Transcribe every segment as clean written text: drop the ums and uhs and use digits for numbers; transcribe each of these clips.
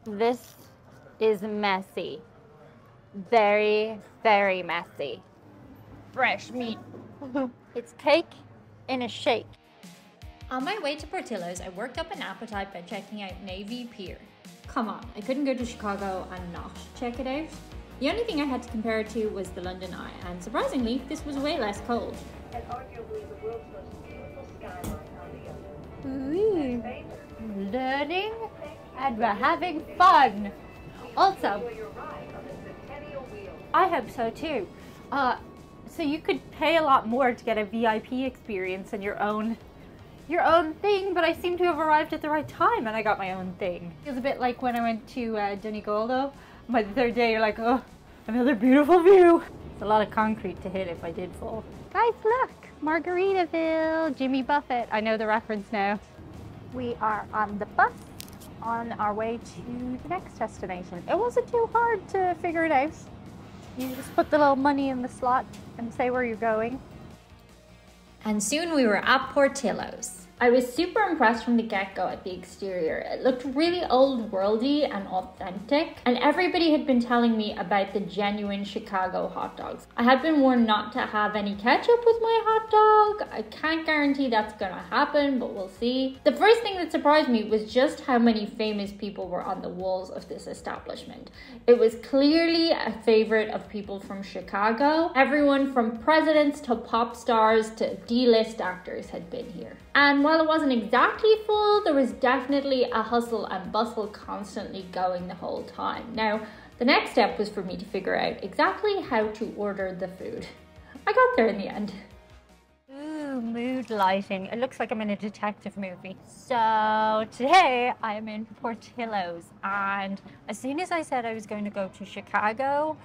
This is messy. Very, very messy. Fresh meat. It's cake in a shake. On my way to Portillo's, I worked up an appetite by checking out Navy Pier. Come on, I couldn't go to Chicago and not check it out. The only thing I had to compare it to was the London Eye, and surprisingly, this was way less cold. And arguably the world's most beautiful skyline on the ocean. Ooh, learning and we're having fun. Also, Enjoy your ride on the Centennial Wheel. I hope so too. So you could pay a lot more to get a VIP experience and your own thing, but I seem to have arrived at the right time and I got my own thing. It was a bit like when I went to Donegal. By the third day, you're like, oh, another beautiful view. It's a lot of concrete to hit if I did fall. Guys, look, Margaritaville, Jimmy Buffett. I know the reference now. We are on the bus on our way to the next destination. It wasn't too hard to figure it out. You just put the little money in the slot and say where you're going. And soon we were at Portillo's. I was super impressed from the get-go at the exterior. It looked really old-worldy and authentic, and everybody had been telling me about the genuine Chicago hot dogs. I had been warned not to have any ketchup with my hot dog. I can't guarantee that's gonna happen, but we'll see. The first thing that surprised me was just how many famous people were on the walls of this establishment. It was clearly a favorite of people from Chicago. Everyone from presidents to pop stars to D-list actors had been here. And while it wasn't exactly full, there was definitely a hustle and bustle constantly going the whole time. Now, the next step was for me to figure out exactly how to order the food. I got there in the end. Ooh, mood lighting. It looks like I'm in a detective movie. So today I'm in Portillo's, and as soon as I said I was going to go to Chicago,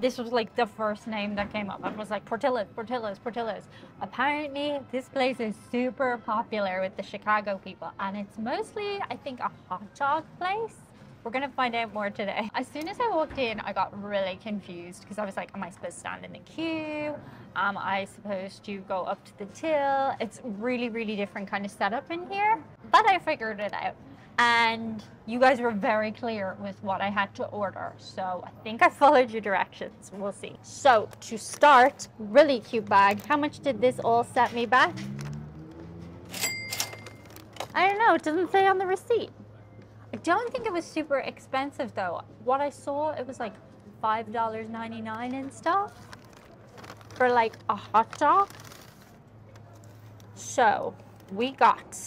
this was like the first name that came up. I was like, Portillo's, Portillo's, Portillo's. Apparently, this place is super popular with the Chicago people, and it's mostly, I think, a hot dog place. We're gonna find out more today. As soon as I walked in, I got really confused because I was like, am I supposed to stand in the queue? Am I supposed to go up to the till? It's really, really different kind of setup in here, but I figured it out. And you guys were very clear with what I had to order, so I think I followed your directions. We'll see. So to start, really cute bag. How much did this all set me back? I don't know, it doesn't say on the receipt. I don't think it was super expensive though. What I saw, it was like $5.99 and stuff for like a hot dog. So we got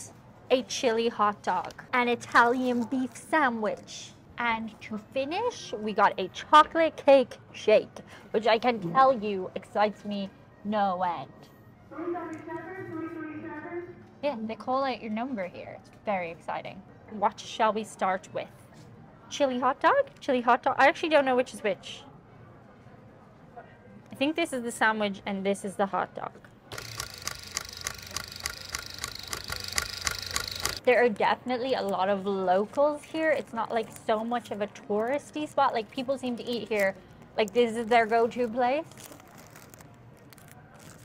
a chili hot dog, an Italian beef sandwich, and to finish, we got a chocolate cake shake, which I can tell you excites me no end. 337. Yeah, they call out your number here. It's very exciting. What shall we start with? Chili hot dog? Chili hot dog? I actually don't know which is which. I think this is the sandwich and this is the hot dog. There are definitely a lot of locals here. It's not like so much of a touristy spot. Like people seem to eat here. Like this is their go-to place.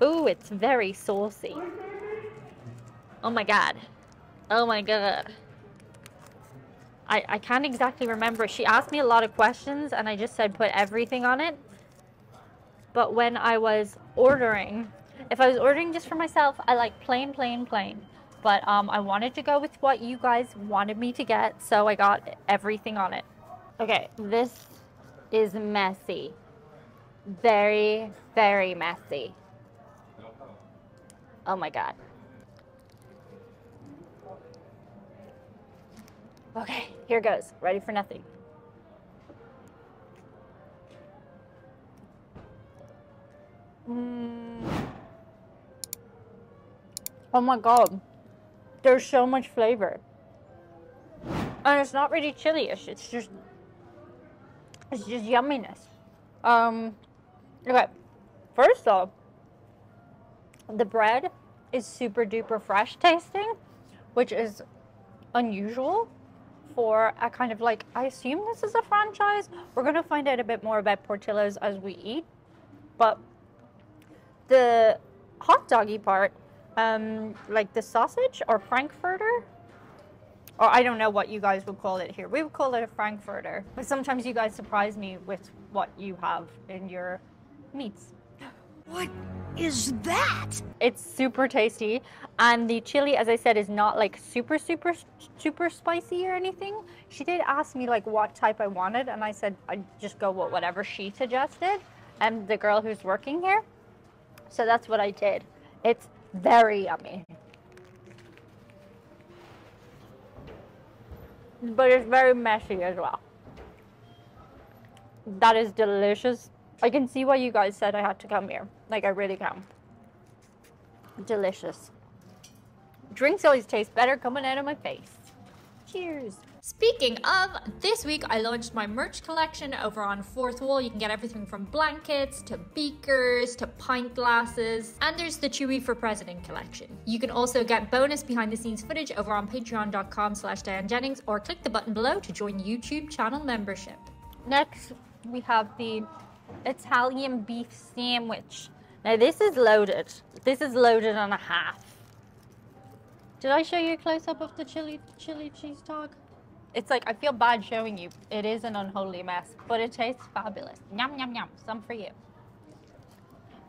Ooh, it's very saucy. Oh my God. Oh my God. I can't exactly remember. She asked me a lot of questions and I just said put everything on it. But when I was ordering, if I was ordering just for myself, I like plain, plain, plain. But I wanted to go with what you guys wanted me to get, so I got everything on it. Okay, this is messy. Very, very messy. Oh my God. Okay, here goes. Ready for nothing. Oh my God. There's so much flavor. And it's not really chili-ish. It's just yumminess. Okay. First off, the bread is super duper fresh tasting, which is unusual for a kind of like, I assume this is a franchise. We're gonna find out a bit more about Portillo's as we eat. But the hot doggy part, like the sausage or Frankfurter, Or I don't know what you guys would call it here. We would call it a Frankfurter. But sometimes you guys surprise me with what you have in your meats. What is that? It's super tasty. And the chili, as I said, is not like super spicy or anything. She did ask me like what type I wanted. And I said I'd just go with whatever she suggested. And the girl who's working here. So that's what I did. It's very yummy. But it's very messy as well. That is delicious. I can see why you guys said I had to come here. Like, I really can. Delicious. Drinks always taste better coming out of my face. Cheers. Speaking of, this week I launched my merch collection over on Fourth Wall. You can get everything from blankets to beakers to pint glasses, and there's the Chewy for President collection. You can also get bonus behind the scenes footage over on patreon.com/Diane Jennings, or click the button below to join YouTube channel membership. Next, we have the Italian beef sandwich. Now this is loaded. This is loaded and a half. Did I show you a close-up of the chili cheese dog? It's like, I feel bad showing you. It is an unholy mess, but it tastes fabulous. Yum, yum, yum. Some for you.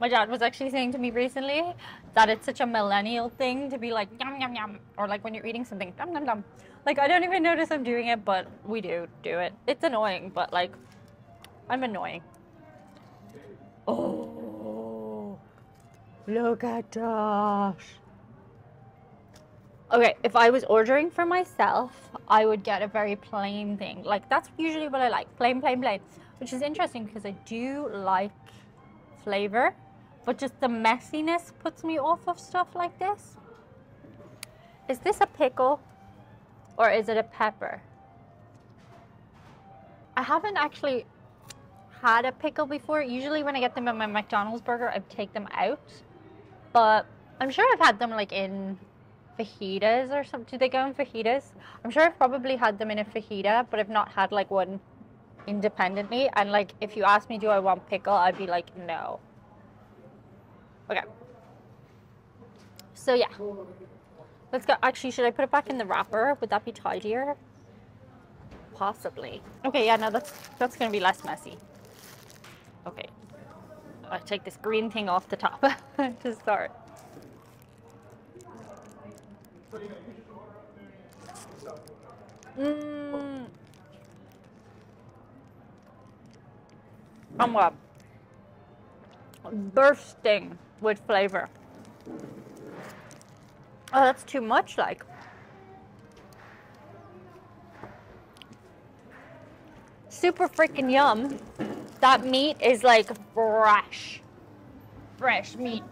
My dad was actually saying to me recently that it's such a millennial thing to be like, yum, yum, yum. Or like when you're eating something, yum, yum, yum. Like, I don't even notice I'm doing it, but we do it. It's annoying, but like, I'm annoying. Oh, look at that. Okay, if I was ordering for myself, I would get a very plain thing. Like, that's usually what I like. Plain, plain, plain. Which is interesting because I do like flavor, but just the messiness puts me off of stuff like this. Is this a pickle or is it a pepper? I haven't actually had a pickle before. Usually when I get them in my McDonald's burger, I take them out. But I'm sure I've had them like in fajitas or something. Do they go in fajitas? I'm sure I've probably had them in a fajita, but I've not had like one independently. And like, if you ask me, do I want pickle? I'd be like, no. Okay. So yeah. Let's go. Actually, should I put it back in the wrapper? Would that be tidier? Possibly. Okay, yeah, no, that's gonna be less messy. Okay. I'll take this green thing off the top to start. I'm bursting with flavor. Oh, that's too much, like. Super freaking yum. That meat is like fresh meat.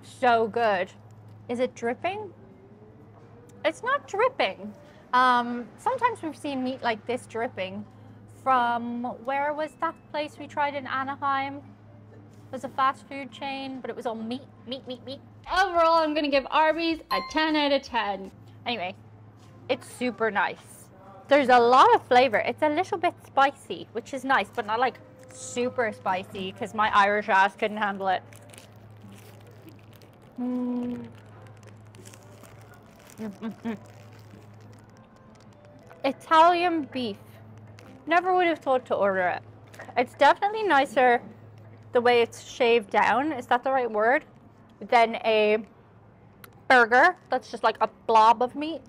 So good. Is it dripping? It's not dripping. Sometimes we've seen meat like this dripping from, where was that place we tried in Anaheim? It was a fast food chain, but it was all meat. Overall, I'm gonna give Arby's a 10 out of 10. Anyway, it's super nice. There's a lot of flavor. It's a little bit spicy, which is nice, but not like super spicy because my Irish ass couldn't handle it. Italian beef. Never would have thought to order it. It's definitely nicer the way it's shaved down. Is that the right word? Than a burger that's just like a blob of meat.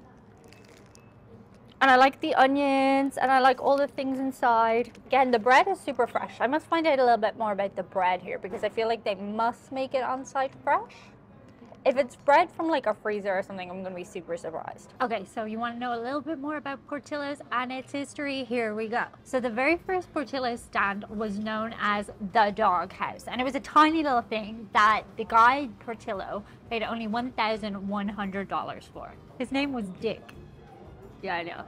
And I like the onions and I like all the things inside. Again, the bread is super fresh. I must find out a little bit more about the bread here because I feel like they must make it on site fresh. If it's bread from like a freezer or something, I'm gonna be super surprised. Okay, so you wanna know a little bit more about Portillo's and its history? Here we go. So the very first Portillo's stand was known as the Dog House. And it was a tiny little thing that the guy Portillo paid only $1,100 for. His name was Dick. Yeah, I know.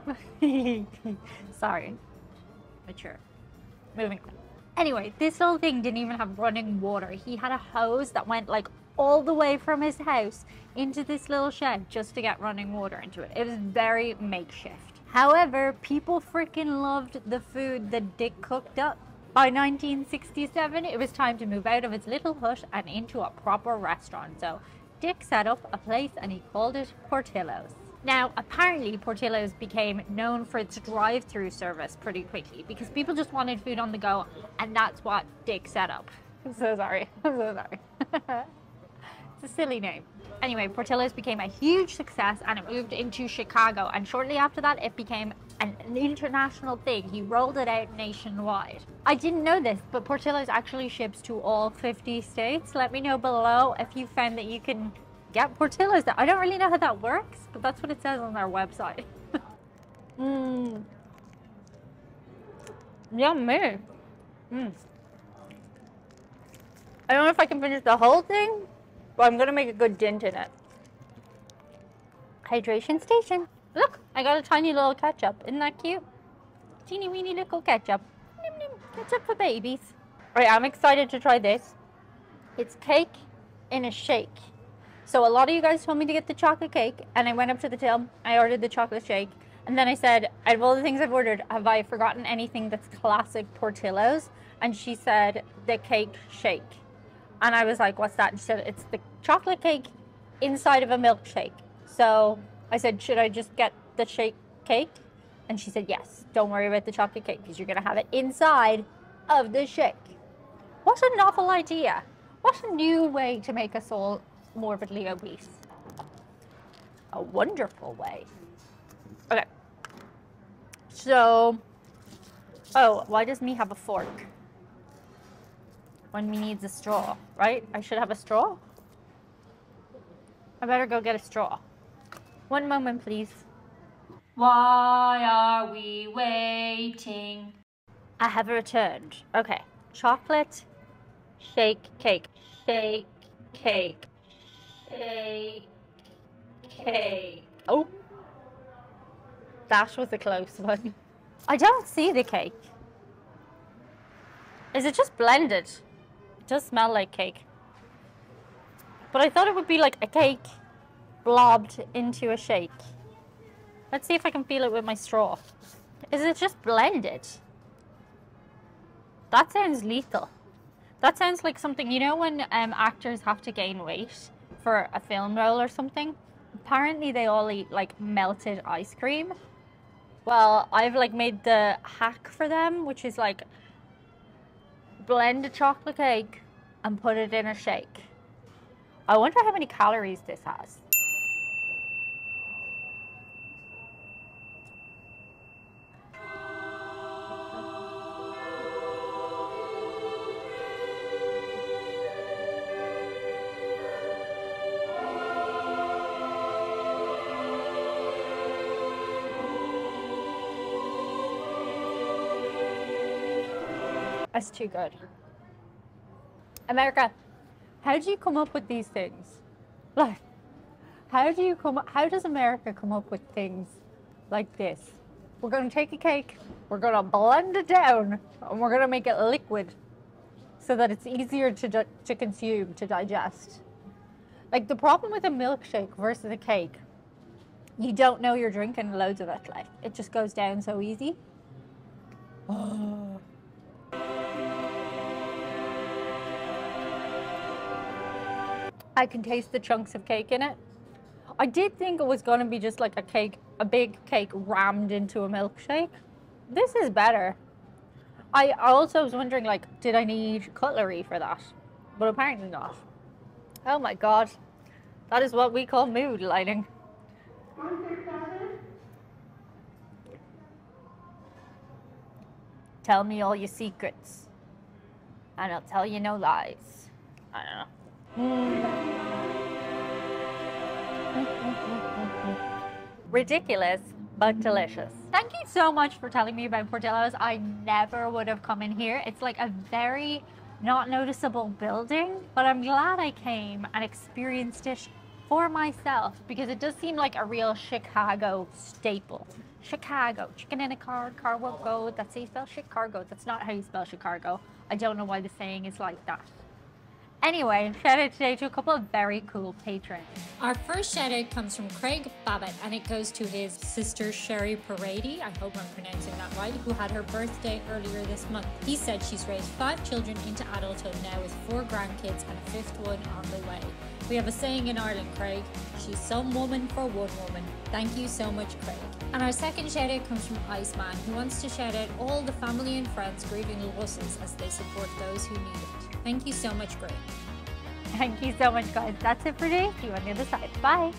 Sorry. Mature. Moving on. Anyway, this little thing didn't even have running water. He had a hose that went like all the way from his house into this little shed just to get running water into it. It was very makeshift. However, people freaking loved the food that Dick cooked up. By 1967, it was time to move out of its little hut and into a proper restaurant. So Dick set up a place and he called it Portillo's. Now, apparently Portillo's became known for its drive-through service pretty quickly because people just wanted food on the go, and that's what Dick set up. I'm so sorry. I'm so sorry. It's a silly name. Anyway, Portillo's became a huge success and it moved into Chicago, and shortly after that it became an international thing. He rolled it out nationwide. I didn't know this, but Portillo's actually ships to all 50 states. Let me know below if you found that you can get Portillo's. I don't really know how that works, but that's what it says on their website. Yummy. I don't know if I can finish the whole thing, but I'm gonna make a good dent in it. Hydration station. Look, I got a tiny little ketchup. Isn't that cute? Teeny weeny little ketchup. Nim, nim. Ketchup for babies. Alright, I'm excited to try this. It's cake in a shake. So a lot of you guys told me to get the chocolate cake, and I went up to the till, I ordered the chocolate shake, and then I said, out of all the things I've ordered, have I forgotten anything that's classic Portillo's? And she said, the cake shake. And I was like, what's that? And she said, it's the chocolate cake inside of a milkshake. So I said, should I just get the shake cake? And she said, yes, don't worry about the chocolate cake because you're going to have it inside of the shake. What a novel idea. What a new way to make us all morbidly obese. A wonderful way. Okay. So, oh, why does me have a fork when me needs a straw, right? I should have a straw. I better go get a straw. One moment, please. Why are we waiting? I have returned. Okay. Chocolate, shake, cake, shake, cake, shake, cake. Oh. That was a close one. I don't see the cake. Is it just blended? It does smell like cake. But I thought it would be like a cake blobbed into a shake. Let's see if I can feel it with my straw. Is it just blended? That sounds lethal. That sounds like something, you know when actors have to gain weight for a film role or something? Apparently they all eat like melted ice cream. Well, I've like made the hack for them, which is like blend a chocolate cake and put it in a shake. I wonder how many calories this has. That's too good. America, how do you come up with these things? Like, how does America come up with things like this? We're gonna take a cake, we're gonna blend it down, and we're gonna make it liquid so that it's easier to consume, to digest. Like, the problem with a milkshake versus a cake, you don't know you're drinking loads of it. Like, it just goes down so easy. Oh. I can taste the chunks of cake in it. I did think it was going to be just like a big cake rammed into a milkshake. This is better. I also was wondering, like, did I need cutlery for that? But apparently not. Oh my God. That is what we call mood lighting. Tell me all your secrets, and I'll tell you no lies. I don't know. Ridiculous, but delicious. Thank you so much for telling me about Portillo's. I never would have come in here. It's like a very not noticeable building, but I'm glad I came and experienced it for myself because it does seem like a real Chicago staple. Chicago, chicken in a car, car won't go. That's how you spell Chicago. That's not how you spell Chicago. I don't know why the saying is like that. Anyway, shout out today to a couple of very cool patrons. Our first shout out comes from Craig Babbitt, and it goes to his sister Sherry Parady, I hope I'm pronouncing that right, who had her birthday earlier this month. He said she's raised 5 children into adulthood now with 4 grandkids and a 5th one on the way. We have a saying in Ireland, Craig. She's some woman for one woman. Thank you so much, Craig. And our second shout out comes from Iceman, who wants to shout out all the family and friends grieving losses as they support those who need it. Thank you so much, Craig. Thank you so much, guys. That's it for today. See you on the other side. Bye.